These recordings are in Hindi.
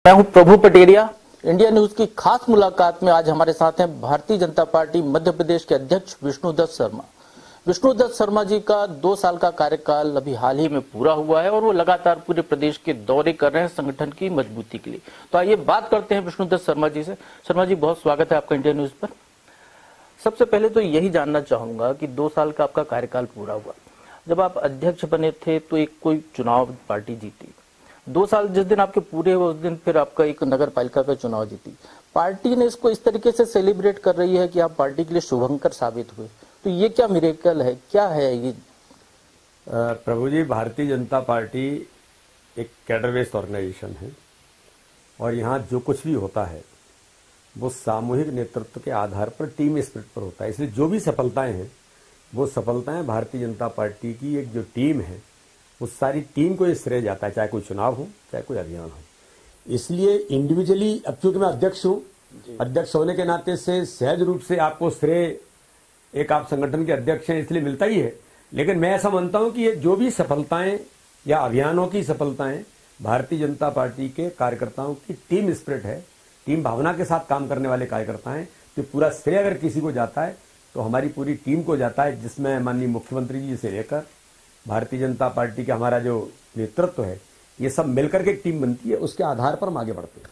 मैं हूं प्रभु पटेरिया। इंडिया न्यूज की खास मुलाकात में आज हमारे साथ हैं भारतीय जनता पार्टी मध्य प्रदेश के अध्यक्ष विष्णुदत्त शर्मा। विष्णुदत्त शर्मा जी का 2 साल का कार्यकाल अभी हाल ही में पूरा हुआ है और वो लगातार पूरे प्रदेश के दौरे कर रहे हैं संगठन की मजबूती के लिए। तो आइए बात करते हैं विष्णुदत्त शर्मा जी से। शर्मा जी, बहुत स्वागत है आपका इंडिया न्यूज पर। सबसे पहले तो यही जानना चाहूंगा कि 2 साल का आपका कार्यकाल पूरा हुआ, जब आप अध्यक्ष बने थे तो एक कोई चुनाव पार्टी जीती, 2 साल जिस दिन आपके पूरे हुए उस दिन फिर आपका एक नगर पालिका का चुनाव जीती। पार्टी ने इसको इस तरीके से सेलिब्रेट कर रही है कि आप पार्टी के लिए शुभंकर साबित हुए, तो ये क्या मिरेकल है, क्या है ये? प्रभु जी, भारतीय जनता पार्टी एक कैडर बेस्ड ऑर्गेनाइजेशन है और यहाँ जो कुछ भी होता है वो सामूहिक नेतृत्व के आधार पर, टीम स्पिरिट पर होता है। इसलिए जो भी सफलताएं हैं वो सफलताएं भारतीय जनता पार्टी की एक जो टीम है उस सारी टीम को ये श्रेय जाता है, चाहे कोई चुनाव हो चाहे कोई अभियान हो। इसलिए इंडिविजुअली, अब चूंकि मैं अध्यक्ष हूं, अध्यक्ष होने के नाते से सहज रूप से आपको श्रेय, एक आप संगठन के अध्यक्ष हैं इसलिए मिलता ही है। लेकिन मैं ऐसा मानता हूं कि ये जो भी सफलताएं या अभियानों की सफलताएं भारतीय जनता पार्टी के कार्यकर्ताओं की टीम स्पिरिट है, टीम भावना के साथ काम करने वाले कार्यकर्ता हैं, तो पूरा श्रेय अगर किसी को जाता है तो हमारी पूरी टीम को जाता है, जिसमें माननीय मुख्यमंत्री जी से लेकर भारतीय जनता पार्टी का हमारा जो नेतृत्व है, ये सब मिलकर के एक टीम बनती है, उसके आधार पर हम आगे बढ़ते हैं।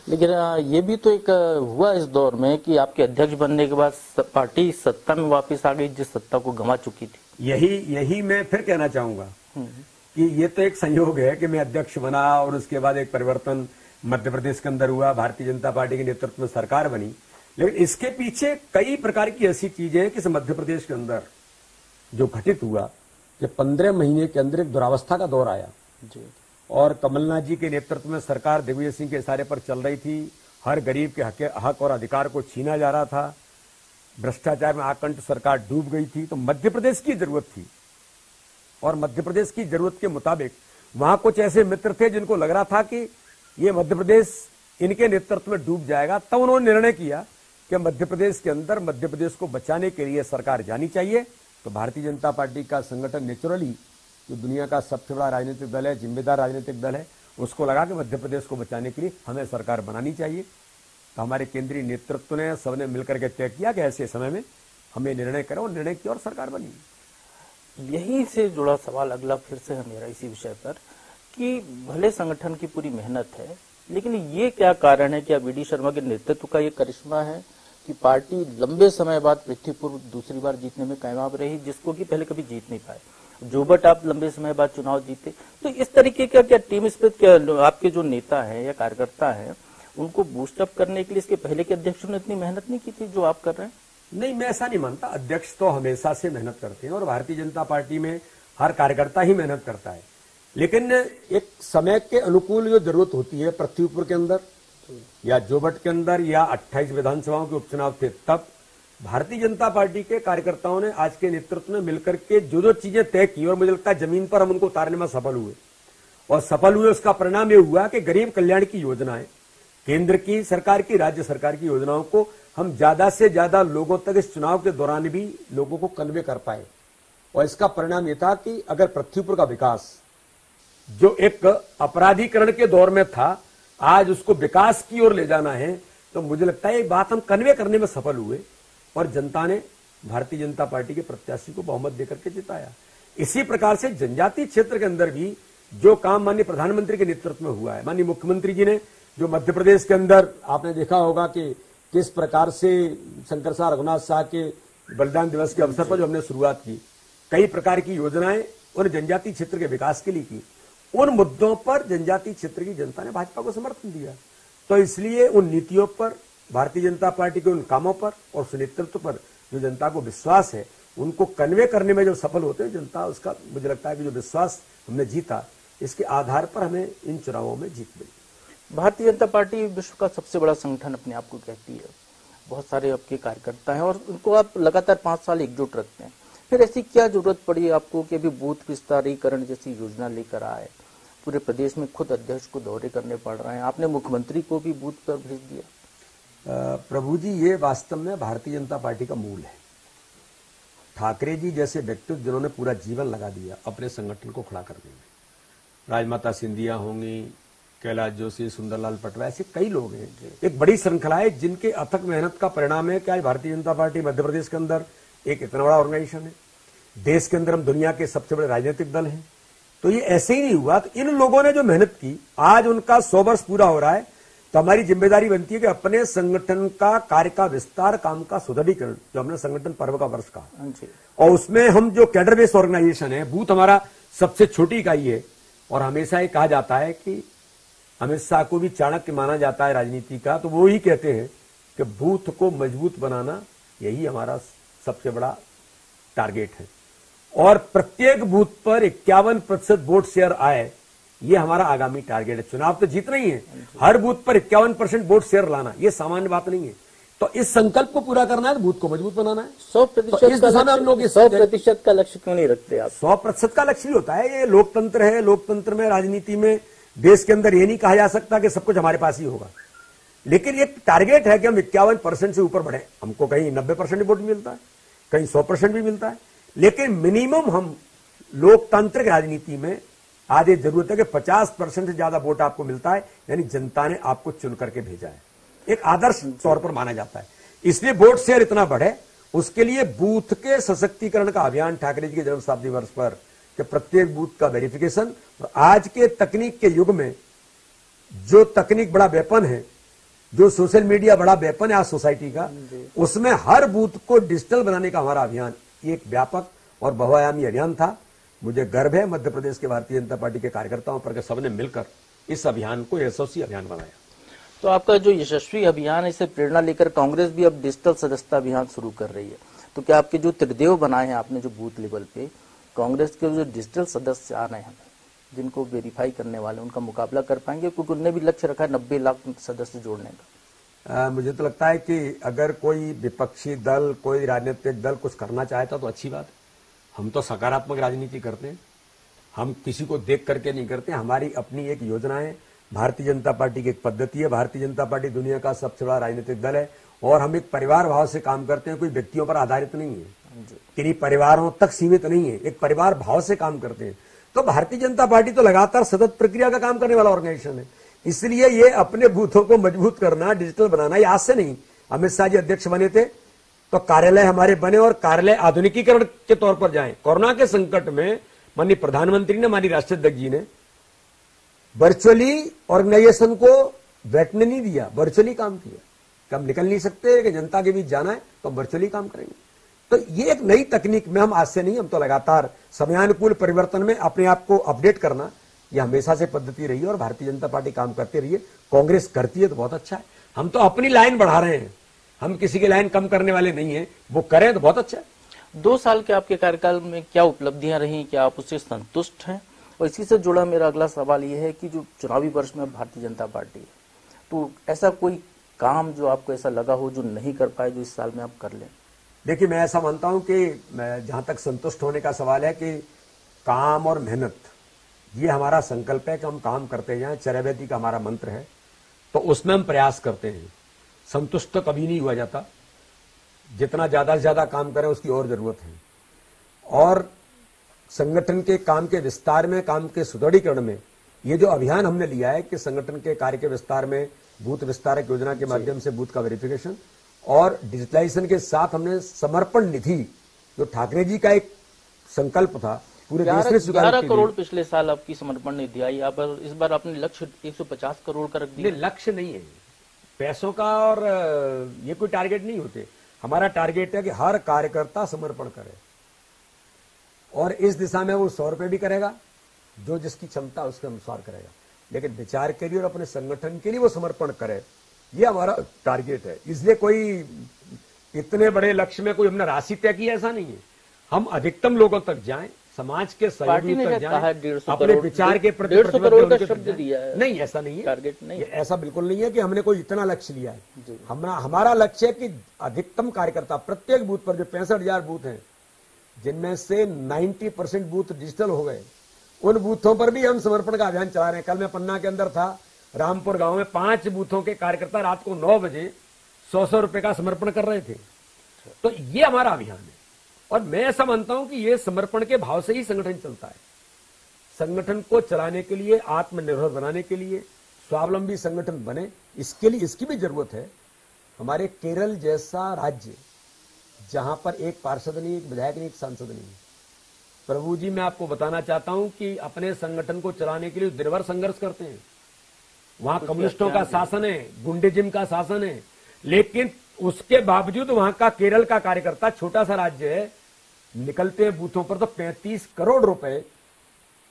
लेकिन ये भी तो एक हुआ इस दौर में कि आपके अध्यक्ष बनने के बाद पार्टी सत्ता में वापस आ गई, जिस सत्ता को गंवा चुकी थी। यही मैं फिर कहना चाहूंगा कि ये तो एक संयोग है कि मैं अध्यक्ष बना और उसके बाद एक परिवर्तन मध्य प्रदेश के अंदर हुआ, भारतीय जनता पार्टी के नेतृत्व में सरकार बनी। लेकिन इसके पीछे कई प्रकार की ऐसी चीजें हैं कि मध्य प्रदेश के अंदर जो घटित हुआ कि 15 महीने के अंदर एक दुरावस्था का दौर आया जी। और कमलनाथ जी के नेतृत्व में सरकार दिग्विजय सिंह के इशारे पर चल रही थी। हर गरीब के हक और अधिकार को छीना जा रहा था। भ्रष्टाचार में आकंठ सरकार डूब गई थी। तो मध्य प्रदेश की जरूरत थी और मध्य प्रदेश की जरूरत के मुताबिक वहां कुछ ऐसे मित्र थे जिनको लग रहा था कि ये मध्य प्रदेश इनके नेतृत्व में डूब जाएगा। तब उन्होंने निर्णय किया कि मध्य प्रदेश के अंदर मध्य प्रदेश को बचाने के लिए सरकार जानी चाहिए। तो भारतीय जनता पार्टी का संगठन नेचुरली, जो दुनिया का सबसे बड़ा राजनीतिक दल है, जिम्मेदार राजनीतिक दल है, उसको लगा कि मध्य प्रदेश को बचाने के लिए हमें सरकार बनानी चाहिए। तो हमारे केंद्रीय नेतृत्व ने, सबने मिलकर के तय किया कि ऐसे समय में हमें निर्णय करो, और निर्णय किया और सरकार बनी। यही से जुड़ा सवाल अगला फिर से है मेरा इसी विषय पर कि भले संगठन की पूरी मेहनत है, लेकिन ये क्या कारण है कि वी.डी. शर्मा के नेतृत्व का ये करिश्मा है कि पार्टी लंबे समय बाद पृथ्वीपुर दूसरी बार जीतने में कामयाब रही, जिसको कि पहले कभी जीत नहीं पाए। जोबट आप लंबे समय बाद चुनाव जीते, तो इस तरीके का क्या टीम स्पिरिट, आपके जो नेता हैं या कार्यकर्ता हैं, उनको बूस्टअप करने के लिए इसके पहले के अध्यक्षों ने इतनी मेहनत नहीं की थी जो आप कर रहे हैं? नहीं, मैं ऐसा नहीं मानता। अध्यक्ष तो हमेशा से मेहनत करते हैं और भारतीय जनता पार्टी में हर कार्यकर्ता ही मेहनत करता है। लेकिन एक समय के अनुकूल जो जरूरत होती है, पृथ्वीपुर के अंदर या जोबट के अंदर या 28 विधानसभाओं के उपचुनाव थे, तब भारतीय जनता पार्टी के कार्यकर्ताओं ने आज के नेतृत्व में मिलकर के जो चीजें तय की, और मुझे लगता है जमीन पर हम उनको उतारने में सफल हुए। और सफल हुए उसका परिणाम ये हुआ कि गरीब कल्याण की योजनाएं, केंद्र की सरकार की, राज्य सरकार की योजनाओं को हम ज्यादा से ज्यादा लोगों तक इस चुनाव के दौरान भी लोगों को कन्वे कर पाए। और इसका परिणाम यह था कि अगर पृथ्वीपुर का विकास, जो एक अपराधीकरण के दौर में था, आज उसको विकास की ओर ले जाना है, तो मुझे लगता है ये बात हम कन्वे करने में सफल हुए और जनता ने भारतीय जनता पार्टी के प्रत्याशी को बहुमत देकर के जिताया। इसी प्रकार से जनजातीय क्षेत्र के अंदर भी जो काम माननीय प्रधानमंत्री के नेतृत्व में हुआ है, माननीय मुख्यमंत्री जी ने जो मध्य प्रदेश के अंदर, आपने देखा होगा कि किस प्रकार से शंकर शाह रघुनाथ शाह के बलिदान दिवस के अवसर पर जो हमने शुरुआत की, कई प्रकार की योजनाएं उन जनजातीय क्षेत्र के विकास के लिए की। उन मुद्दों पर जनजातीय क्षेत्र की जनता ने भाजपा को समर्थन दिया। तो इसलिए उन नीतियों पर, भारतीय जनता पार्टी के उन कामों पर और उस नेतृत्व पर जो जनता को विश्वास है, उनको कन्वे करने में जो सफल होते हैं जनता, उसका मुझे लगता है कि जो विश्वास हमने जीता, इसके आधार पर हमें इन चुनावों में जीत मिली। भारतीय जनता पार्टी विश्व का सबसे बड़ा संगठन अपने आप को कहती है, बहुत सारे आपके कार्यकर्ता हैं और उनको आप लगातार 5 साल एकजुट रखते हैं। फिर ऐसी क्या जरूरत पड़ी आपको कि अभी बूथ विस्तारीकरण जैसी योजना लेकर आए? पूरे प्रदेश में खुद अध्यक्ष को दौरे करने पड़ रहे हैं, आपने मुख्यमंत्री को भी बूथ पर भेज दिया। प्रभु जी, ये वास्तव में भारतीय जनता पार्टी का मूल है। ठाकरे जी जैसे व्यक्तित्व जिन्होंने पूरा जीवन लगा दिया अपने संगठन को खड़ा करने में, राजमाता सिंधिया होंगी, कैलाश जोशी, सुंदरलाल पटवा, ऐसे कई लोग हैं। एक बड़ी श्रृंखला है जिनके अथक मेहनत का परिणाम है कि आज भारतीय जनता पार्टी मध्य प्रदेश के अंदर एक इतना बड़ा ऑर्गेनाइजेशन है। देश के अंदर हम दुनिया के सबसे बड़े राजनीतिक दल हैं। तो ये ऐसे ही नहीं हुआ। तो इन लोगों ने जो मेहनत की, आज उनका 100 वर्ष पूरा हो रहा है, तो हमारी जिम्मेदारी बनती है कि अपने संगठन का कार्य का विस्तार, काम का सुदृढ़ीकरण, जो हमने संगठन पर्व का वर्ष कहा, और उसमें हम जो कैडर बेस्ड ऑर्गेनाइजेशन है, बूथ हमारा सबसे छोटी इकाई है। और हमेशा ये कहा जाता है कि अमित शाह को भी चाणक्य माना जाता है राजनीति का, तो वो ही कहते हैं कि बूथ को मजबूत बनाना यही हमारा सबसे बड़ा टारगेट है। और प्रत्येक बूथ पर 51% वोट शेयर आए, ये हमारा आगामी टारगेट है। चुनाव तो जीतना ही है, हर बूथ पर 51% वोट शेयर लाना, ये सामान्य बात नहीं है। तो इस संकल्प को पूरा करना है, बूथ को मजबूत बनाना है। 100% का लक्ष्य क्यों नहीं रखते आप? 100% का लक्ष्य भी होता है। ये लोकतंत्र है। लोकतंत्र में, राजनीति में, देश के अंदर ये नहीं कहा जा सकता कि सब कुछ हमारे पास ही होगा, लेकिन एक टारगेट है कि हम 51% से ऊपर बढ़े। हमको कहीं 90% वोट मिलता है, कहीं 100% भी मिलता है, लेकिन मिनिमम हम लोकतांत्रिक राजनीति में आज ये जरूरत है कि 50% से ज्यादा वोट आपको मिलता है, यानी जनता ने आपको चुन करके भेजा है, एक आदर्श तौर पर माना जाता है। इसलिए वोट शेयर इतना बढ़े, उसके लिए बूथ के सशक्तिकरण का अभियान ठाकरे जी के जन्म शताब्दी वर्ष पर, कि प्रत्येक बूथ का वेरिफिकेशन। और आज के तकनीक के युग में जो तकनीक बड़ा वेपन है, जो सोशल मीडिया बड़ा वेपन है आज सोसाइटी का, उसमें हर बूथ को डिजिटल बनाने का हमारा अभियान एक व्यापक और बहुआयामी अभियान था। मुझे गर्व है मध्य प्रदेश के भारतीय जनता पार्टी के कार्यकर्ताओं पर, सबने मिलकर इस अभियान को यशस्वी अभियान बनाया। तो आपका जो यशस्वी अभियान है, इसे प्रेरणा लेकर कांग्रेस भी अब डिजिटल सदस्यता अभियान शुरू कर रही है। तो क्या आपके जो त्रिदेव बनाए हैं आपने, जो बूथ लेवल पे कांग्रेस के जो डिजिटल सदस्य आ रहे हैं, जिनको वेरीफाई करने वाले, उनका मुकाबला कर पाएंगे? क्योंकि उनने भी लक्ष्य रखा है 90 लाख सदस्य जोड़ने का। मुझे तो लगता है कि अगर कोई विपक्षी दल, कोई राजनीतिक दल कुछ करना चाहता तो अच्छी बात है। हम तो सकारात्मक राजनीति करते हैं, हम किसी को देख करके नहीं करते। हमारी अपनी एक योजना है, भारतीय जनता पार्टी की एक पद्धति है। भारतीय जनता पार्टी दुनिया का सबसे बड़ा राजनीतिक दल है और हम एक परिवार भाव से काम करते हैं, कोई व्यक्तियों पर आधारित नहीं है, किन्हीं परिवारों तक सीमित नहीं है, एक परिवार भाव से काम करते हैं। तो भारतीय जनता पार्टी तो लगातार सतत प्रक्रिया का काम करने वाला ऑर्गेनाइजेशन है। इसलिए ये अपने बूथों को मजबूत करना, डिजिटल बनाना, ये आज से नहीं। अमित शाह जी अध्यक्ष बने थे तो कार्यालय हमारे बने और कार्यालय आधुनिकीकरण के तौर पर जाएं। कोरोना के संकट में माननीय प्रधानमंत्री ने, माननीय राष्ट्रीय अध्यक्ष जी ने वर्चुअली ऑर्गेनाइजेशन को बैठने नहीं दिया, वर्चुअली काम किया। हम निकल नहीं सकते कि जनता के बीच जाना है तो वर्चुअली काम करेंगे। तो ये एक नई तकनीक में हम आज से नहीं, हम तो लगातार समयानुकूल परिवर्तन में अपने आप को अपडेट करना, ये हमेशा से पद्धति रही है और भारतीय जनता पार्टी काम करती रही है। कांग्रेस करती है तो बहुत अच्छा है। हम तो अपनी लाइन बढ़ा रहे हैं, हम किसी की लाइन कम करने वाले नहीं है। वो करें तो बहुत अच्छा है। 2 साल के आपके कार्यकाल में क्या उपलब्धियां रही, क्या आप उससे संतुष्ट हैं? और इसी से जुड़ा मेरा अगला सवाल ये है कि जो चुनावी वर्ष में भारतीय जनता पार्टी है, तो ऐसा कोई काम जो आपको ऐसा लगा हो जो नहीं कर पाए, जो इस साल में आप कर लें? देखिए, मैं ऐसा मानता हूं कि जहां तक संतुष्ट होने का सवाल है कि काम और मेहनत, ये हमारा संकल्प है कि हम काम करते जाएं। चरैवेदी का हमारा मंत्र है, तो उसमें हम प्रयास करते हैं। संतुष्ट तो कभी नहीं हुआ जाता, जितना ज्यादा से ज्यादा काम करें उसकी और जरूरत है। और संगठन के काम के विस्तार में, काम के सुदृढ़ीकरण में, ये जो अभियान हमने लिया है कि संगठन के कार्य के विस्तार में बूथ विस्तारक योजना के माध्यम से बूथ का वेरिफिकेशन और डिजिटलाइजेशन के साथ हमने समर्पण निधि, जो ठाकरे जी का एक संकल्प था, पूरे देश में 11 करोड़ पिछले साल आपकी समर्पण निधि आई। अब इस बार आपने लक्ष्य 150 करोड़ का रख दिया। लक्ष्य नहीं है पैसों का, और ये कोई टारगेट नहीं होते। हमारा टारगेट है कि हर कार्यकर्ता समर्पण करे और इस दिशा में वो 100 रुपए भी करेगा, जो जिसकी क्षमता उसके अनुसार करेगा, लेकिन विचार के लिए और अपने संगठन के लिए वो समर्पण करे, ये हमारा टारगेट है। इसलिए कोई इतने बड़े लक्ष्य में कोई हमने राशि तय की, ऐसा नहीं है। हम अधिकतम लोगों तक जाएं, समाज के सहयोगी तक जाएं, अपने विचार के प्रति 150 करोड़ का शब्द दिया है। नहीं, ऐसा नहीं है, टारगेट नहीं, ऐसा बिल्कुल नहीं है कि हमने कोई इतना लक्ष्य लिया है। हमारा लक्ष्य है कि अधिकतम कार्यकर्ता प्रत्येक बूथ पर, जो 65,000 बूथ हैं, जिनमें से 90% बूथ डिजिटल हो गए, उन बूथों पर भी हम समर्पण का अभियान चला रहे हैं। कल मैं पन्ना के अंदर था, रामपुर गांव में 5 बूथों के कार्यकर्ता रात को 9 बजे 100 रुपए का समर्पण कर रहे थे। तो ये हमारा अभियान है और मैं ऐसा मानता हूं कि ये समर्पण के भाव से ही संगठन चलता है। संगठन को चलाने के लिए, आत्मनिर्भर बनाने के लिए, स्वावलंबी संगठन बने, इसके लिए इसकी भी जरूरत है। हमारे केरल जैसा राज्य जहां पर एक पार्षद नहीं, एक विधायक नहीं, एक सांसद नहीं, प्रभु जी मैं आपको बताना चाहता हूं कि अपने संगठन को चलाने के लिए दिन भर संघर्ष करते हैं। वहां कम्युनिस्टों का शासन है, गुंडेजिम का शासन है, लेकिन उसके बावजूद वहां का केरल का कार्यकर्ता, छोटा सा राज्य है, निकलते हैं बूथों पर तो 35 करोड़ रुपए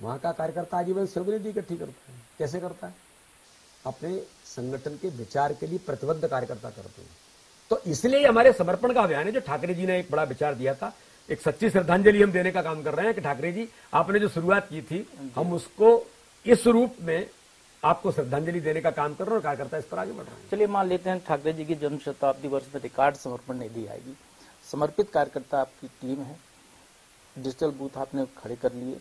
वहां का कार्यकर्ता आजीवन सर्वनिधि इकट्ठी करता है। कैसे करता है? अपने संगठन के विचार के लिए प्रतिबद्ध कार्यकर्ता करते हैं। तो इसलिए हमारे समर्पण का अभियान है, जो ठाकरे जी ने एक बड़ा विचार दिया था, एक सच्ची श्रद्धांजलि हम देने का काम कर रहे हैं कि ठाकरे जी आपने जो शुरुआत की थी, हम उसको इस रूप में आपको श्रद्धांजलि देने का काम कर रहे हैं और कार्यकर्ता इस पर आगे बढ़ रहे हैं। चलिए मान लेते हैं ठाकरे जी की जन्म शताब्दी वर्ष में रिकॉर्ड समर्पण निधि आएगी, समर्पित कार्यकर्ता आपकी टीम है, डिजिटल बूथ आपने खड़े कर लिए,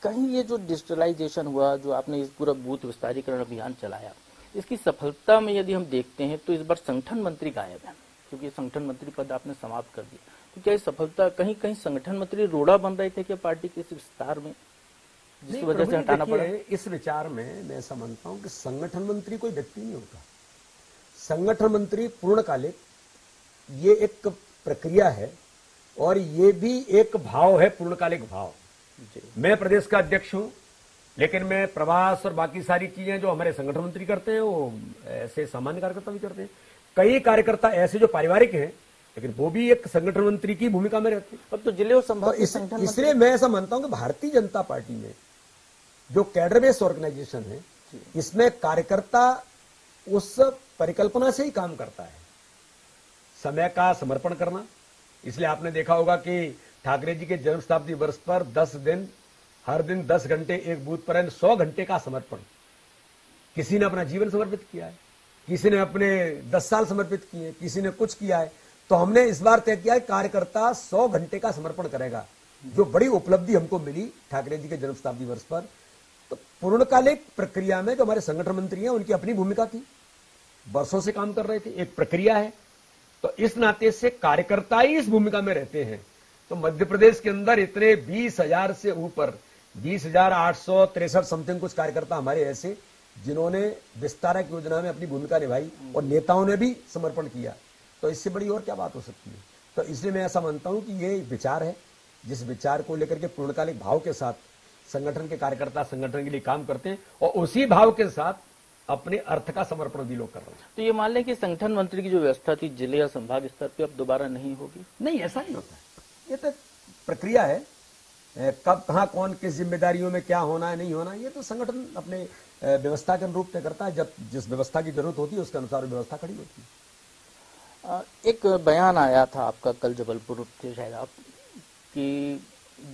कहीं ये जो डिजिटलाइजेशन हुआ, जो आपने इस पूरा बूथ विस्तारीकरण अभियान चलाया, इसकी सफलता में यदि हम देखते हैं तो इस बार संगठन मंत्री गायब है, क्योंकि संगठन मंत्री पद आपने समाप्त कर दिया। तो क्या इस सफलता कहीं कहीं संगठन मंत्री रोड़ा बन रहे थे क्या पार्टी के इस विस्तार में, जिसकी वजह से हटाना पड़ा? इस विचार में मैं ऐसा मानता हूं कि संगठन मंत्री कोई व्यक्ति नहीं होता। संगठन मंत्री पूर्णकालिक ये एक प्रक्रिया है और ये भी एक भाव है, पूर्णकालिक भाव। मैं प्रदेश का अध्यक्ष हूं, लेकिन मैं प्रवास और बाकी सारी चीजें जो हमारे संगठन मंत्री करते हैं वो ऐसे सामान्य कार्यकर्ता भी करते हैं। कई कार्यकर्ता ऐसे जो पारिवारिक हैं, लेकिन वो भी एक संगठन मंत्री की भूमिका में रहते हैं। अब तो जिले और संभाग तो इसलिए मैं ऐसा मानता हूं कि भारतीय जनता पार्टी में जो कैडर बेस्ड ऑर्गेनाइजेशन है, इसमें कार्यकर्ता उस परिकल्पना से ही काम करता है, समय का समर्पण करना। इसलिए आपने देखा होगा कि ठाकरे जी के जन्म शताब्दी वर्ष पर 10 दिन, हर दिन 10 घंटे एक बूथ पर 100 घंटे का समर्पण। किसी ने अपना जीवन समर्पित किया है, किसी ने अपने 10 साल समर्पित किए, किसी ने कुछ किया है। तो हमने इस बार तय किया है कार्यकर्ता 100 घंटे का समर्पण करेगा, जो बड़ी उपलब्धि हमको मिली ठाकरे जी के जन्म शताब्दी वर्ष पर। तो पूर्णकालिक प्रक्रिया में जो हमारे संगठन मंत्री हैं, उनकी अपनी भूमिका थी, वर्षों से काम कर रहे थे, एक प्रक्रिया है। तो इस नाते से कार्यकर्ता ही इस भूमिका में रहते हैं। तो मध्य प्रदेश के अंदर इतने 20,000 से ऊपर 20,863 समथिंग कुछ कार्यकर्ता हमारे ऐसे, जिन्होंने विस्तारक योजना में अपनी भूमिका निभाई और नेताओं ने भी समर्पण किया। तो इससे बड़ी और क्या बात हो सकती है? तो इसलिए मैं ऐसा मानता हूं कि ये विचार है, जिस विचार को लेकर के पूर्णकालिक भाव के साथ संगठन के कार्यकर्ता संगठन के लिए काम करते हैं और उसी भाव के साथ अपने अर्थ का समर्पण भी लोग कर रहे हैं। तो ये मान लें कि संगठन मंत्री की जो व्यवस्था थी जिले या संभाग स्तर पे, अब दोबारा नहीं होगी? नहीं, ऐसा नहीं होता है। ये तो प्रक्रिया है, कब कहां कौन किस जिम्मेदारियों में क्या होना है नहीं होना, ये तो संगठन अपने व्यवस्था के अनुरूप तय करता है। जब जिस व्यवस्था की जरूरत होती है उसके अनुसार व्यवस्था खड़ी होती है। एक बयान आया था आपका कल जबलपुर थे शायद आप, कि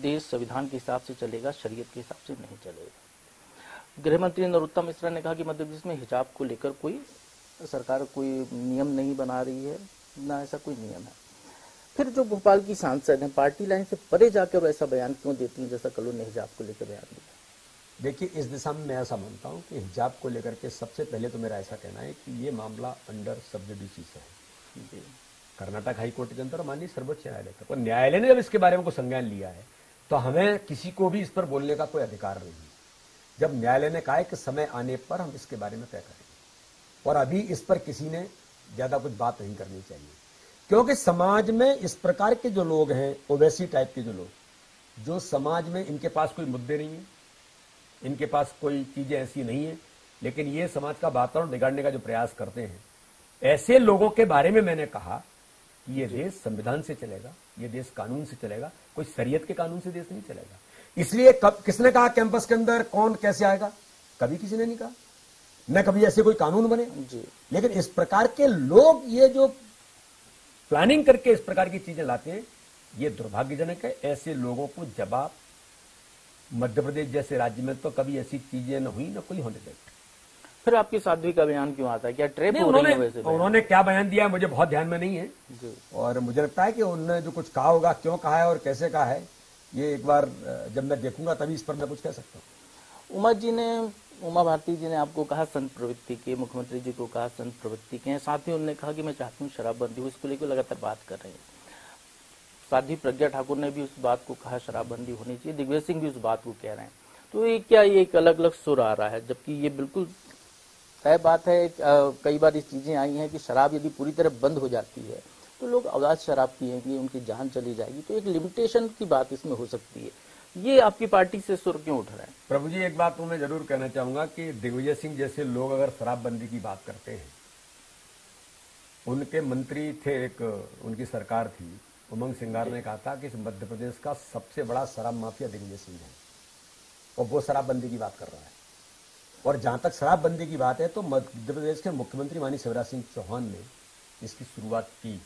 देश संविधान के हिसाब से चलेगा, शरीयत के हिसाब से नहीं चलेगा। गृह मंत्री नरोत्तम मिश्रा ने कहा कि मध्य प्रदेश में हिजाब को लेकर कोई सरकार कोई नियम नहीं बना रही है, ना ऐसा कोई नियम है। फिर जो भोपाल की सांसद हैं, पार्टी लाइन से परे जाकर ऐसा बयान क्यों देती हैं, जैसा कल उन्होंने हिजाब को लेकर बयान दिया? देखिए, इस दिशा में मैं ऐसा मानता हूं कि हिजाब को लेकर के सबसे पहले तो मेरा ऐसा कहना है कि ये मामला अंडर सब जुडिस है। कर्नाटक हाईकोर्ट के अंदर माननीय सर्वोच्च न्यायालय का, और न्यायालय ने जब इसके बारे में कोई संज्ञान लिया है तो हमें किसी को भी इस पर बोलने का कोई अधिकार नहीं। जब न्यायालय ने कहा है कि समय आने पर हम इसके बारे में तय करेंगे, और अभी इस पर किसी ने ज्यादा कुछ बात नहीं करनी चाहिए, क्योंकि समाज में इस प्रकार के जो लोग हैं, ओवैसी टाइप के जो लोग, जो समाज में इनके पास कोई मुद्दे नहीं है, इनके पास कोई चीजें ऐसी नहीं है, लेकिन ये समाज का वातावरण बिगाड़ने का जो प्रयास करते हैं, ऐसे लोगों के बारे में मैंने कहा कि ये देश संविधान से चलेगा, ये देश कानून से चलेगा, कोई शरीयत के कानून से देश नहीं चलेगा। इसलिए किसने कहा कैंपस के अंदर कौन कैसे आएगा? कभी किसी ने नहीं कहा, न कभी ऐसे कोई कानून बने जी। लेकिन इस प्रकार के लोग ये जो प्लानिंग करके इस प्रकार की चीजें लाते हैं, ये दुर्भाग्यजनक है। ऐसे लोगों को जवाब मध्य प्रदेश जैसे राज्य में तो कभी ऐसी चीजें न हुई, न कोई होने देते। फिर आपकी साध्वी का बयान क्यों आता है? क्या ट्रैप हो रही है? वैसे उन्होंने क्या बयान दिया मुझे बहुत ध्यान में नहीं है जी। और मुझे लगता है कि उन्होंने जो कुछ कहा होगा, क्यों कहा है और कैसे कहा है, ये एक बार जब मैं देखूंगा तभी इस पर मैं कुछ कह सकता हूँ। उमा भारती जी ने आपको कहा संत प्रवृत्ति के, मुख्यमंत्री जी को कहा संत प्रवृत्ति के हैं, साथ ही उन्होंने कहा कि मैं चाहती हूँ शराबबंदी हो, इसको लेकर लगातार बात कर रहे हैं। साध्वी प्रज्ञा ठाकुर ने भी उस बात को कहा शराबबंदी होनी चाहिए, दिग्विजय सिंह भी उस बात को कह रहे हैं। तो ये क्या ये एक अलग अलग सुर आ रहा है, जबकि ये बिल्कुल तय बात है, कई बार इस चीजें आई हैं कि शराब यदि पूरी तरह बंद हो जाती है तो लोग अवैध शराब पिएंगे, उनकी जान चली जाएगी, तो एक लिमिटेशन की बात इसमें हो सकती है। ये आपकी पार्टी से सुर क्यों उठ रहा है? प्रभु जी, एक बात तो मैं जरूर कहना चाहूंगा कि दिग्विजय सिंह जैसे लोग अगर शराबबंदी की बात करते हैं, उनके मंत्री थे, एक उनकी सरकार थी, उमंग सिंगार ने कहा था कि इस मध्य प्रदेश का सबसे बड़ा शराब माफिया दिग्विजय सिंह है, और वो शराबबंदी की बात कर रहा है। और जहां तक शराबबंदी की बात है तो मध्य प्रदेश के मुख्यमंत्री माननीय शिवराज सिंह चौहान ने इसकी शुरुआत की।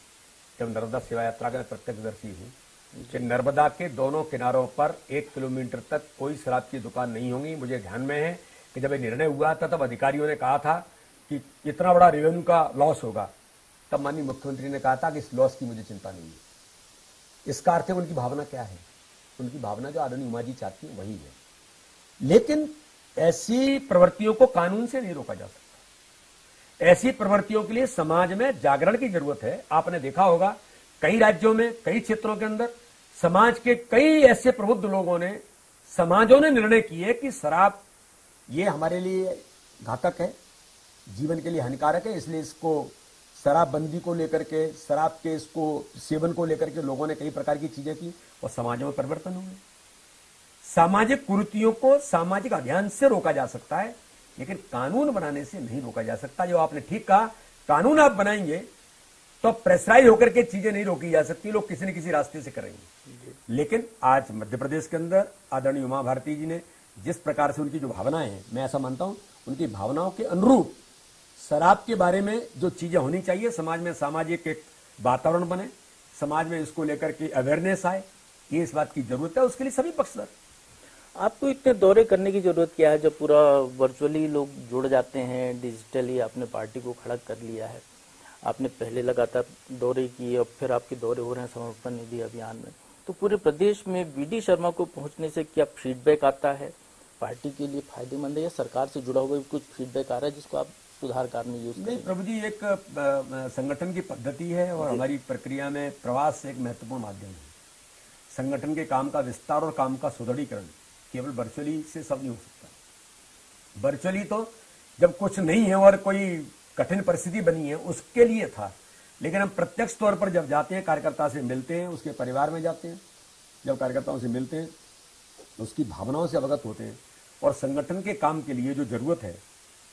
जब नर्मदा सेवा यात्रा का प्रत्यक्षदर्शी हूं कि नर्मदा के दोनों किनारों पर 1 किलोमीटर तक कोई शराब की दुकान नहीं होंगी। मुझे ध्यान में है कि जब ये निर्णय हुआ था तब अधिकारियों ने कहा था कि इतना बड़ा रेवेन्यू का लॉस होगा, तब माननीय मुख्यमंत्री ने कहा था कि इस लॉस की मुझे चिंता नहीं है। इसका अर्थ है उनकी भावना क्या है? उनकी भावना जो आदरणीय उमा जी चाहती है वही है। लेकिन ऐसी प्रवृत्तियों को कानून से नहीं रोका जा सकता। ऐसी प्रवृत्तियों के लिए समाज में जागरण की जरूरत है। आपने देखा होगा कई राज्यों में, कई क्षेत्रों के अंदर समाज के कई ऐसे प्रबुद्ध लोगों ने, समाजों ने निर्णय किए कि शराब ये हमारे लिए घातक है, जीवन के लिए हानिकारक है, इसलिए इसको शराबबंदी को लेकर के, शराब के इसको सेवन को लेकर के लोगों ने कई प्रकार की चीजें की और समाजों में परिवर्तन हुए। सामाजिक कुरीतियों को सामाजिक अभियान से रोका जा सकता है, लेकिन कानून बनाने से नहीं रोका जा सकता। जो आपने ठीक कहा, कानून आप बनाएंगे तो प्रेशराइज होकर के चीजें नहीं रोकी जा सकती, लोग किसी न किसी रास्ते से करेंगे। लेकिन आज मध्य प्रदेश के अंदर आदरणीय उमा भारती जी ने जिस प्रकार से उनकी जो भावनाएं हैं, मैं ऐसा मानता हूं उनकी भावनाओं के अनुरूप शराब के बारे में जो चीजें होनी चाहिए, समाज में सामाजिक एक वातावरण बने, समाज में इसको लेकर के अवेयरनेस आए, ये इस बात की जरूरत है। उसके लिए सभी पक्षधर। आपको इतने दौरे करने की जरूरत क्या है जब पूरा वर्चुअली लोग जुड़ जाते हैं, डिजिटली आपने पार्टी को खड़ा कर लिया है। आपने पहले लगातार दौरे किए और फिर आपके दौरे हो रहे हैं समर्पण निधि अभियान में, तो पूरे प्रदेश में वीडी शर्मा को पहुंचने से क्या फीडबैक आता है? पार्टी के लिए फायदेमंद है या सरकार से जुड़ा हुआ कुछ फीडबैक आ रहा है जिसको आप सुधार कार्य में यूज करें? नहीं प्रभु जी, एक संगठन की पद्धति है और हमारी प्रक्रिया में प्रवास एक महत्वपूर्ण माध्यम है। संगठन के काम का विस्तार और काम का सुदृढ़ीकरण केवल वर्चुअली से सब नहीं हो सकता। वर्चुअली तो जब कुछ नहीं है और कोई कठिन परिस्थिति बनी है उसके लिए था, लेकिन हम प्रत्यक्ष तौर पर जब जाते हैं, कार्यकर्ता से मिलते हैं, उसके परिवार में जाते हैं, जब कार्यकर्ताओं से मिलते हैं उसकी भावनाओं से अवगत होते हैं और संगठन के काम के लिए जो जरूरत है,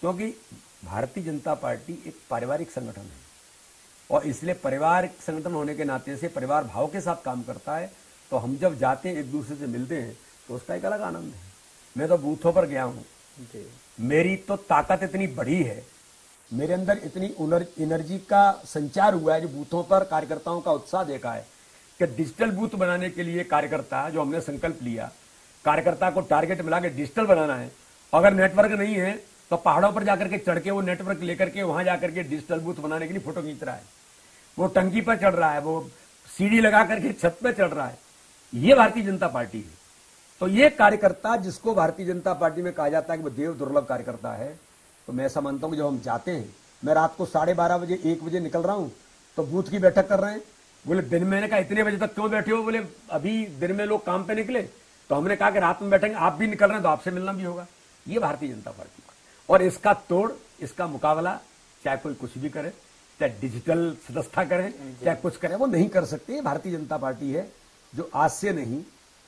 क्योंकि भारतीय जनता पार्टी एक पारिवारिक संगठन है और इसलिए पारिवारिक संगठन होने के नाते से परिवार भाव के साथ काम करता है। तो हम जब जाते हैं, एक दूसरे से मिलते हैं, तो उसका एक अलग आनंद है। मैं तो बूथों पर गया हूं, मेरी तो ताकत इतनी बड़ी है, मेरे अंदर इतनी एनर्जी का संचार हुआ है जो बूथों पर कार्यकर्ताओं का उत्साह देखा है कि डिजिटल बूथ बनाने के लिए कार्यकर्ता जो हमने संकल्प लिया, कार्यकर्ता को टारगेट मिला के डिजिटल बनाना है। अगर नेटवर्क नहीं है तो पहाड़ों पर जाकर के चढ़ के वो नेटवर्क लेकर के वहां जाकर के डिजिटल बूथ बनाने के लिए फोटो खींच रहा है, वो टंकी पर चढ़ रहा है, वो सीढ़ी लगा करके छत पर चढ़ रहा है। ये भारतीय जनता पार्टी है। तो ये कार्यकर्ता जिसको भारतीय जनता पार्टी में कहा जाता है कि वो देव दुर्लभ कार्यकर्ता है, तो मैं ऐसा मानता हूं कि जब हम जाते हैं, मैं रात को 12:30 बजे 1 बजे निकल रहा हूं तो बूथ की बैठक कर रहे हैं। बोले दिन में, कहा इतने बजे तक क्यों बैठे हो? बोले अभी दिन में लोग काम पे निकले, तो हमने कहा कि रात में बैठेंगे, आप भी निकल रहे हैं तो आपसे मिलना भी होगा। ये भारतीय जनता पार्टी और इसका तोड़, इसका मुकाबला चाहे कोई कुछ भी करे, चाहे डिजिटल सदस्यता करें, चाहे कुछ करें, वो नहीं कर सकते। भारतीय जनता पार्टी है जो आज से नहीं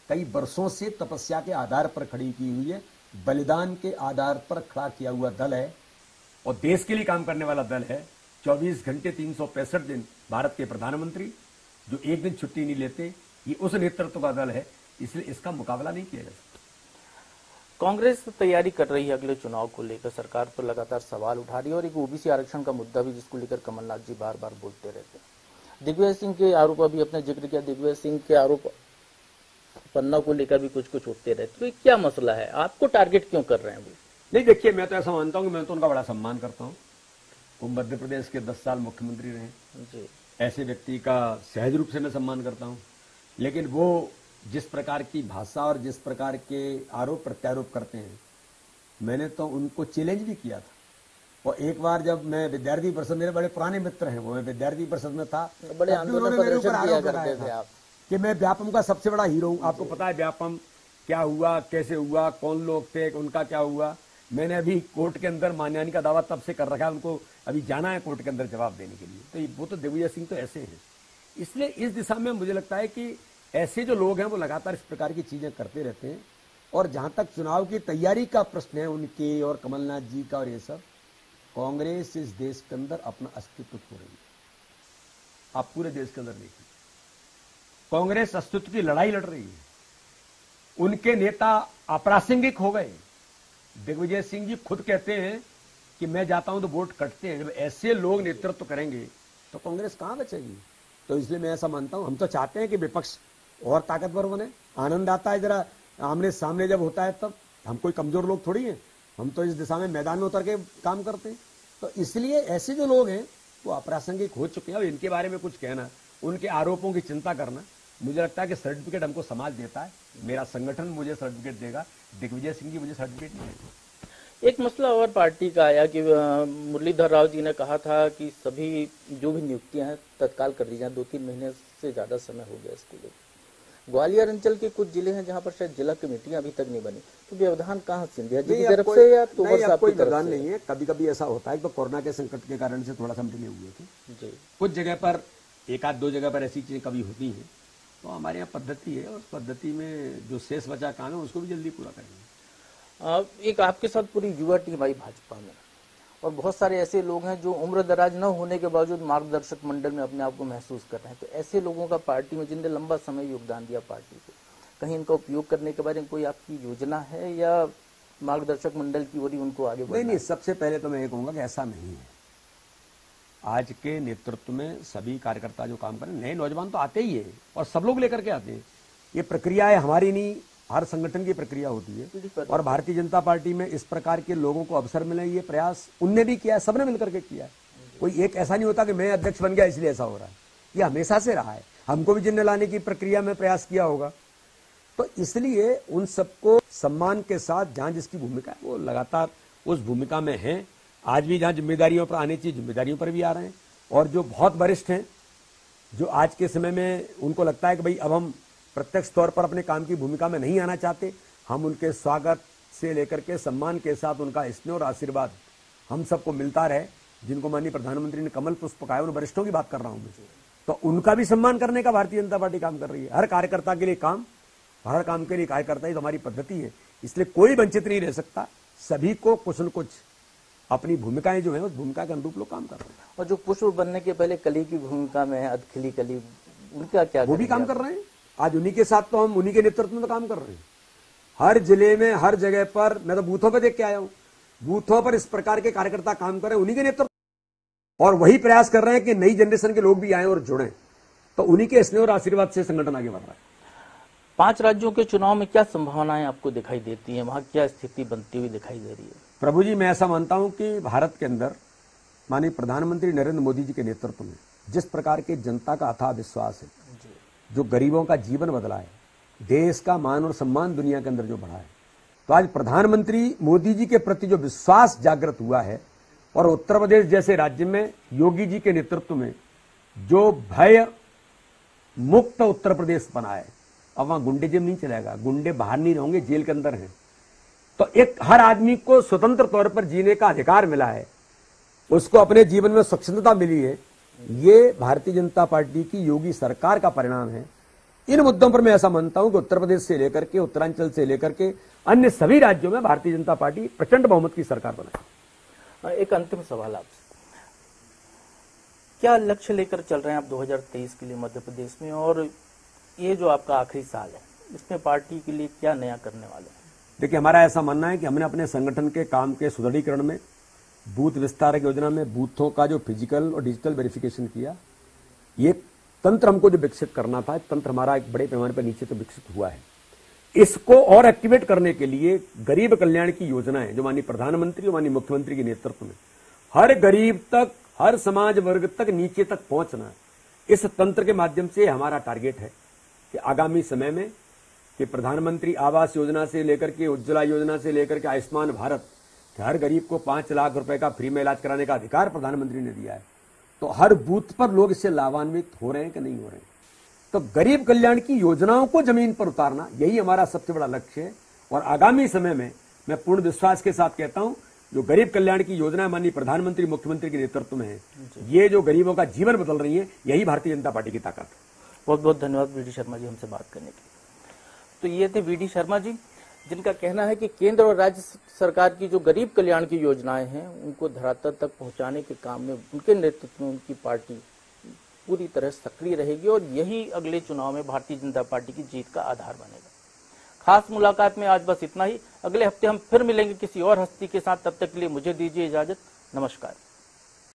कई वर्षों से तपस्या के आधार पर खड़ी की हुई है, बलिदान के आधार पर खड़ा किया हुआ दल है और देश के लिए काम करने वाला दल है। 24 घंटे 365 दिन भारत के प्रधानमंत्री जो एक दिन छुट्टी नहीं लेते, ये उस नेतृत्व का दल है, इसलिए इसका मुकाबला नहीं किया जा सकता। कांग्रेस तैयारी कर रही है अगले चुनाव को लेकर, सरकार पर लगातार सवाल उठा रही है और एक ओबीसी आरक्षण का मुद्दा भी जिसको लेकर कमलनाथ जी बार बार बोलते रहते हैं। दिग्विजय सिंह के आरोप, अभी अपने जिक्र किया, दिग्विजय सिंह के आरोप पन्ना को लेकर भी कुछ कुछ उठते रहते, तो क्या मसला है? आपको टारगेट क्यों कर रहे हैं वो? नहीं देखिए, मैं तो ऐसा मानता हूं कि मैं तो उनका बड़ा सम्मान करता हूं। वो मध्य प्रदेश के 10 साल मुख्यमंत्री रहे जी। ऐसे व्यक्ति का सहज रूप से मैं सम्मान करता हूं, लेकिन वो जिस प्रकार की भाषा और जिस प्रकार के आरोप प्रत्यारोप करते हैं, मैंने तो उनको चैलेंज भी किया था। और एक बार जब मैं विद्यार्थी परिषद, मेरे बड़े पुराने मित्र हैं वो, मैं विद्यार्थी परिषद में था, बड़े आंदोलन प्रदर्शन किया करते थे आप कि मैं व्यापम का सबसे बड़ा हीरो हूं। आपको पता है व्यापम क्या हुआ, कैसे हुआ, कौन लोग थे, उनका क्या हुआ। मैंने अभी कोर्ट के अंदर मान्यानी का दावा तब से कर रखा है, उनको अभी जाना है कोर्ट के अंदर जवाब देने के लिए। तो वो तो दिग्विजय सिंह तो ऐसे हैं। इसलिए इस दिशा में मुझे लगता है कि ऐसे जो लोग हैं वो लगातार इस प्रकार की चीजें करते रहते हैं। और जहां तक चुनाव की तैयारी का प्रश्न है उनके और कमलनाथ जी का और ये सब, कांग्रेस इस देश के अंदर अपना अस्तित्व खो रही है। आप पूरे देश के अंदर देखिए, कांग्रेस अस्तित्व की लड़ाई लड़ रही है। उनके नेता अप्रासंगिक हो गए। दिग्विजय सिंह जी खुद कहते हैं कि मैं जाता हूं तो वोट कटते हैं। जब ऐसे लोग नेतृत्व करेंगे तो कांग्रेस कहां बचेगी। तो इसलिए मैं ऐसा मानता हूं, हम तो चाहते हैं कि विपक्ष और ताकतवर बने। आनंद आता है जरा आमने सामने जब होता है तब। हम कोई कमजोर लोग थोड़ी हैं, हम तो इस दिशा में मैदान में उतर के काम करते हैं। तो इसलिए ऐसे जो लोग हैं वो अप्रासंगिक हो चुके हैं और इनके बारे में कुछ कहना, उनके आरोपों की चिंता करना, मुझे लगता है कि सर्टिफिकेट हमको समाज देता है। मेरा संगठन मुझे सर्टिफिकेट देगा, दिग्विजय सिंह जी मुझे सर्टिफिकेट नहीं देगा। एक मसला और पार्टी का आया कि मुरलीधर राव जी ने कहा था कि सभी जो भी नियुक्तियां हैं तत्काल कर दी जाए। 2-3 महीने से ज्यादा समय हो गया इसको लेकर। ग्वालियर अंचल के कुछ जिले हैं जहां पर शायद जिला कमेटियां अभी तक नहीं बनी, तो व्यवधान कहां से दिया जी की तरफ से या तो कोई व्यवधान नहीं है। कभी कभी ऐसा होता है तो कोरोना के संकट के कारण से थोड़ा सा डिले हुए थे जी। कुछ जगह पर 1-2 जगह पर ऐसी चीजें कभी होती हैं, तो हमारे यहाँ पद्धति है, उस पद्धति में जो शेष बचा काम है उसको भी जल्दी पूरा करेंगे। एक आपके साथ पूरी युवा टीम आई भाजपा में, और बहुत सारे ऐसे लोग हैं जो उम्र दराज न होने के बावजूद मार्गदर्शक मंडल में अपने आप को महसूस कर रहे हैं। तो ऐसे लोगों का पार्टी में जिनने लंबा समय योगदान दिया पार्टी को, कहीं इनका उपयोग करने के बारे में कोई आपकी योजना है या मार्गदर्शक मंडल की ओर ही उनको आगे बढ़ना? नहीं, सबसे पहले तो मैं ये कहूंगा कि ऐसा नहीं है। आज के नेतृत्व में सभी कार्यकर्ता जो काम करें, नए नौजवान तो आते ही है और सब लोग लेकर के आते हैं। ये प्रक्रिया है हमारी नहीं, हर संगठन की प्रक्रिया होती है। और भारतीय जनता पार्टी में इस प्रकार के लोगों को अवसर मिले, ये प्रयास उनने भी किया है, सबने मिलकर के किया है। कोई एक ऐसा नहीं होता कि मैं अध्यक्ष बन गया इसलिए ऐसा हो रहा है, ये हमेशा से रहा है। हमको भी जिन्हें लाने की प्रक्रिया में प्रयास किया होगा। तो इसलिए उन सबको सम्मान के साथ जहां जिसकी भूमिका है वो लगातार उस भूमिका में है। आज भी जहां जिम्मेदारियों पर आने चाहिए जिम्मेदारियों पर भी आ रहे हैं। और जो बहुत वरिष्ठ हैं, जो आज के समय में उनको लगता है कि भाई अब हम प्रत्यक्ष तौर पर अपने काम की भूमिका में नहीं आना चाहते, हम उनके स्वागत से लेकर के सम्मान के साथ उनका स्नेह और आशीर्वाद हम सबको मिलता रहे। जिनको माननीय प्रधानमंत्री ने कमल पुष्प पकाया, उन वरिष्ठों की बात कर रहा हूं मैं, तो उनका भी सम्मान करने का भारतीय जनता पार्टी काम कर रही है। हर कार्यकर्ता के लिए काम, हर काम के लिए कार्यकर्ता ही तो हमारी पद्धति है। इसलिए कोई वंचित नहीं रह सकता। सभी को कुछ न कुछ अपनी भूमिकाएं जो है उस भूमिका के अनुरूप लोग काम कर रहे हैं। और जो पुष्प बनने के पहले कली की भूमिका में है, अधखिली कली, उनका क्या? वो भी काम कर रहे हैं। आज उन्हीं के साथ तो हम उन्हीं के नेतृत्व में तो काम कर रहे हैं। हर जिले में, हर जगह पर, मैं तो बूथों पर देख के आया हूं, बूथों पर इस प्रकार के कार्यकर्ता काम कर रहे हैं उन्हीं के नेतृत्व। और वही प्रयास कर रहे हैं कि नई जनरेशन के लोग भी आए और जुड़े। तो उन्हीं के स्नेह और आशीर्वाद से संगठन आगे बढ़ रहा है। 5 राज्यों के चुनाव में क्या संभावनाएं आपको दिखाई देती हैं? वहां क्या स्थिति बनती हुई दिखाई दे रही है? प्रभु जी, मैं ऐसा मानता हूं कि भारत के अंदर माननीय प्रधानमंत्री नरेंद्र मोदी जी के नेतृत्व में जिस प्रकार के जनता का अथाह विश्वास है, जो गरीबों का जीवन बदला है, देश का मान और सम्मान दुनिया के अंदर जो बढ़ा है, तो आज प्रधानमंत्री मोदी जी के प्रति जो विश्वास जागृत हुआ है और उत्तर प्रदेश जैसे राज्य में योगी जी के नेतृत्व में जो भय मुक्त उत्तर प्रदेश बना है, अब वहां गुंडेजम नहीं चलेगा, गुंडे बाहर नहीं रहेंगे, जेल के अंदर हैं। तो एक हर आदमी को स्वतंत्र तौर पर जीने का अधिकार मिला है, उसको अपने जीवन में स्वच्छंदता मिली है। ये भारतीय जनता पार्टी की योगी सरकार का परिणाम है। इन मुद्दों पर मैं ऐसा मानता हूं कि उत्तर प्रदेश से लेकर के, उत्तरांचल से लेकर के अन्य सभी राज्यों में भारतीय जनता पार्टी प्रचंड बहुमत की सरकार बनाए। एक अंतिम सवाल आपसे, क्या लक्ष्य लेकर चल रहे हैं आप 2023 के लिए मध्य प्रदेश में, और ये जो आपका आखिरी साल है इसमें पार्टी के लिए क्या नया करने वाले हैं? देखिए, हमारा ऐसा मानना है कि हमने अपने संगठन के काम के सुदृढ़ीकरण में, बूथ विस्तार योजना में बूथों का जो फिजिकल और डिजिटल वेरिफिकेशन किया, ये तंत्र हमको जो विकसित करना था, तंत्र हमारा एक बड़े पैमाने पर नीचे तो विकसित हुआ है। इसको और एक्टिवेट करने के लिए गरीब कल्याण की योजनाएं जो माननीय प्रधानमंत्री और माननीय मुख्यमंत्री के नेतृत्व में हर गरीब तक, हर समाज वर्ग तक, नीचे तक पहुंचना, इस तंत्र के माध्यम से हमारा टारगेट है कि आगामी समय में कि प्रधानमंत्री आवास योजना से लेकर के, उज्ज्वला योजना से लेकर के आयुष्मान भारत, कि हर गरीब को 5 लाख रुपए का फ्री में इलाज कराने का अधिकार प्रधानमंत्री ने दिया है। तो हर बूथ पर लोग इससे लाभान्वित हो रहे हैं कि नहीं हो रहे हैं। तो गरीब कल्याण की योजनाओं को जमीन पर उतारना, यही हमारा सबसे बड़ा लक्ष्य है। और आगामी समय में मैं पूर्ण विश्वास के साथ कहता हूं, जो गरीब कल्याण की योजना माननीय प्रधानमंत्री मुख्यमंत्री के नेतृत्व में है, ये जो गरीबों का जीवन बदल रही है, यही भारतीय जनता पार्टी की ताकत है। बहुत बहुत धन्यवाद वीडी शर्मा जी हमसे बात करने के लिए। तो ये थे वीडी शर्मा जी, जिनका कहना है कि केंद्र और राज्य सरकार की जो गरीब कल्याण की योजनाएं हैं उनको धरातल तक पहुंचाने के काम में उनके नेतृत्व में उनकी पार्टी पूरी तरह सक्रिय रहेगी और यही अगले चुनाव में भारतीय जनता पार्टी की जीत का आधार बनेगा। खास मुलाकात में आज बस इतना ही। अगले हफ्ते हम फिर मिलेंगे किसी और हस्ती के साथ। तब तक के लिए मुझे दीजिए इजाजत। नमस्कार।